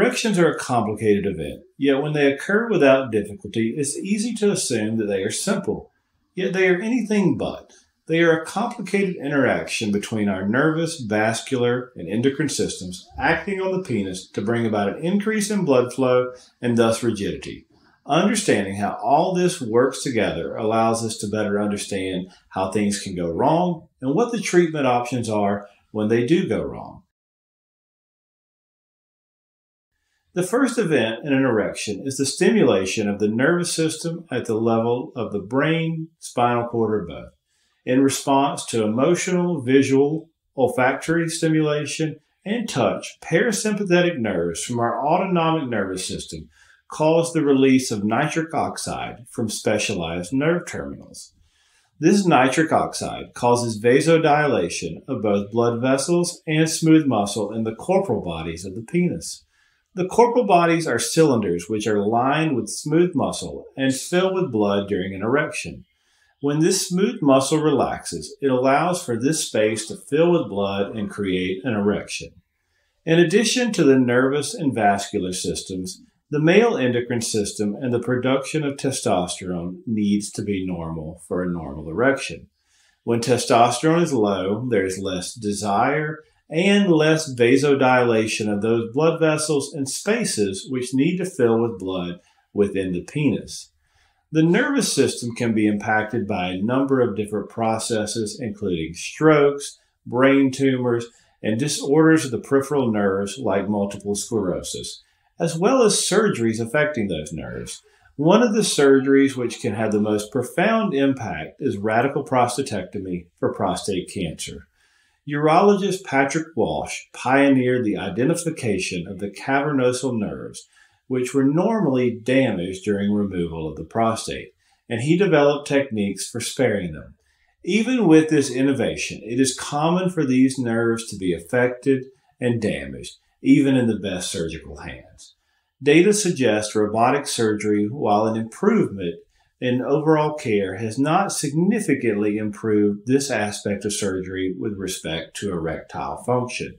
Erections are a complicated event, yet when they occur without difficulty, it's easy to assume that they are simple. Yet they are anything but. They are a complicated interaction between our nervous, vascular, and endocrine systems acting on the penis to bring about an increase in blood flow and thus rigidity. Understanding how all this works together allows us to better understand how things can go wrong and what the treatment options are when they do go wrong. The first event in an erection is the stimulation of the nervous system at the level of the brain, spinal cord, or both. In response to emotional, visual, olfactory stimulation, and touch, parasympathetic nerves from our autonomic nervous system cause the release of nitric oxide from specialized nerve terminals. This nitric oxide causes vasodilation of both blood vessels and smooth muscle in the corporal bodies of the penis. The corporal bodies are cylinders which are lined with smooth muscle and fill with blood during an erection. When this smooth muscle relaxes, it allows for this space to fill with blood and create an erection. In addition to the nervous and vascular systems, the male endocrine system and the production of testosterone needs to be normal for a normal erection. When testosterone is low, there is less desire and less vasodilation of those blood vessels and spaces which need to fill with blood within the penis. The nervous system can be impacted by a number of different processes, including strokes, brain tumors, and disorders of the peripheral nerves like multiple sclerosis, as well as surgeries affecting those nerves. One of the surgeries which can have the most profound impact is radical prostatectomy for prostate cancer. Urologist Patrick Walsh pioneered the identification of the cavernosal nerves, which were normally damaged during removal of the prostate, and he developed techniques for sparing them. Even with this innovation, it is common for these nerves to be affected and damaged, even in the best surgical hands. Data suggest robotic surgery, while an improvement in overall care, has not significantly improved this aspect of surgery with respect to erectile function.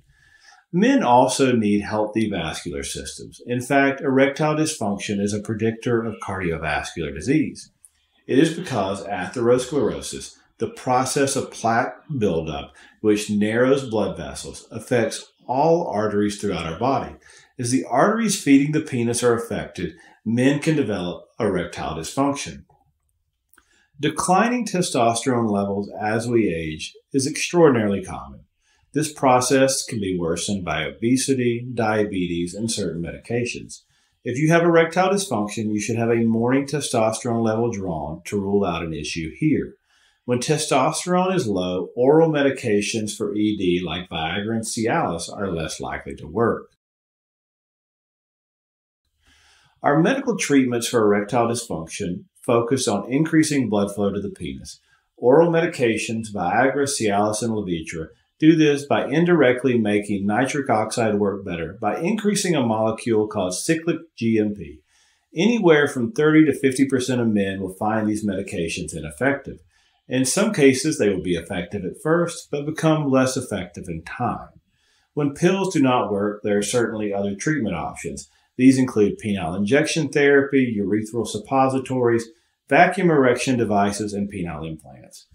Men also need healthy vascular systems. In fact, erectile dysfunction is a predictor of cardiovascular disease. It is because atherosclerosis, the process of plaque buildup, which narrows blood vessels, affects all arteries throughout our body. As the arteries feeding the penis are affected, men can develop erectile dysfunction. Declining testosterone levels as we age is extraordinarily common. This process can be worsened by obesity, diabetes, and certain medications. If you have erectile dysfunction, you should have a morning testosterone level drawn to rule out an issue here. When testosterone is low, oral medications for ED like Viagra and Cialis are less likely to work. Our medical treatments for erectile dysfunction focus on increasing blood flow to the penis. Oral medications, Viagra, Cialis, and Levitra, do this by indirectly making nitric oxide work better by increasing a molecule called cyclic GMP. Anywhere from 30 to 50% of men will find these medications ineffective. In some cases, they will be effective at first, but become less effective in time. When pills do not work, there are certainly other treatment options. These include penile injection therapy, urethral suppositories, vacuum erection devices, and penile implants.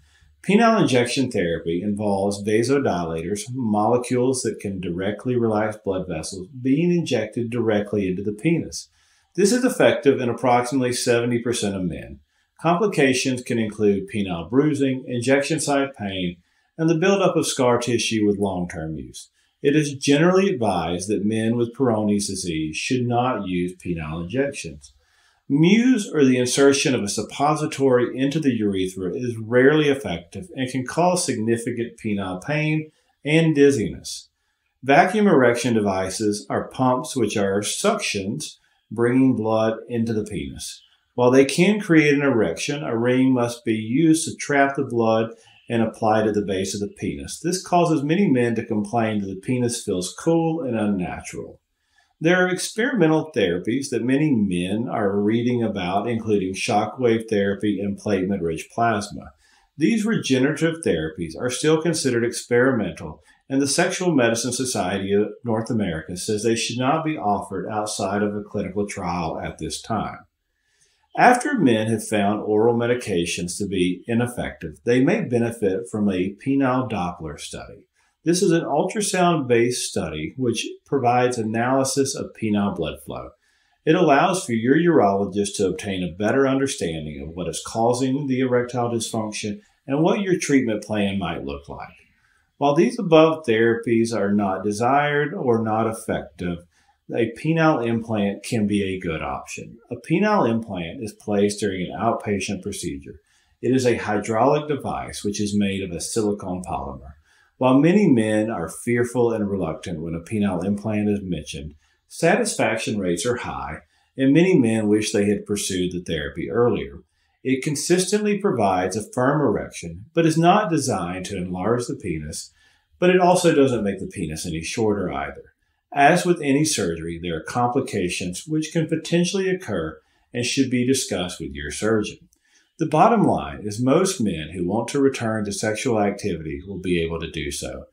Penile injection therapy involves vasodilators, molecules that can directly relax blood vessels, being injected directly into the penis. This is effective in approximately 70% of men. Complications can include penile bruising, injection site pain, and the buildup of scar tissue with long-term use. It is generally advised that men with Peyronie's disease should not use penile injections. Muse, or the insertion of a suppository into the urethra, is rarely effective and can cause significant penile pain and dizziness. Vacuum erection devices are pumps which are suctions bringing blood into the penis. While they can create an erection, a ring must be used to trap the blood and apply to the base of the penis. This causes many men to complain that the penis feels cool and unnatural. There are experimental therapies that many men are reading about, including shockwave therapy and platelet-rich plasma. These regenerative therapies are still considered experimental and the Sexual Medicine Society of North America says they should not be offered outside of a clinical trial at this time. After men have found oral medications to be ineffective, they may benefit from a penile Doppler study. This is an ultrasound-based study which provides analysis of penile blood flow. It allows for your urologist to obtain a better understanding of what is causing the erectile dysfunction and what your treatment plan might look like. While these above therapies are not desired or not effective, a penile implant can be a good option. A penile implant is placed during an outpatient procedure. It is a hydraulic device which is made of a silicone polymer. While many men are fearful and reluctant when a penile implant is mentioned, satisfaction rates are high, and many men wish they had pursued the therapy earlier. It consistently provides a firm erection, but is not designed to enlarge the penis, but it also doesn't make the penis any shorter either. As with any surgery, there are complications which can potentially occur and should be discussed with your surgeon. The bottom line is most men who want to return to sexual activity will be able to do so.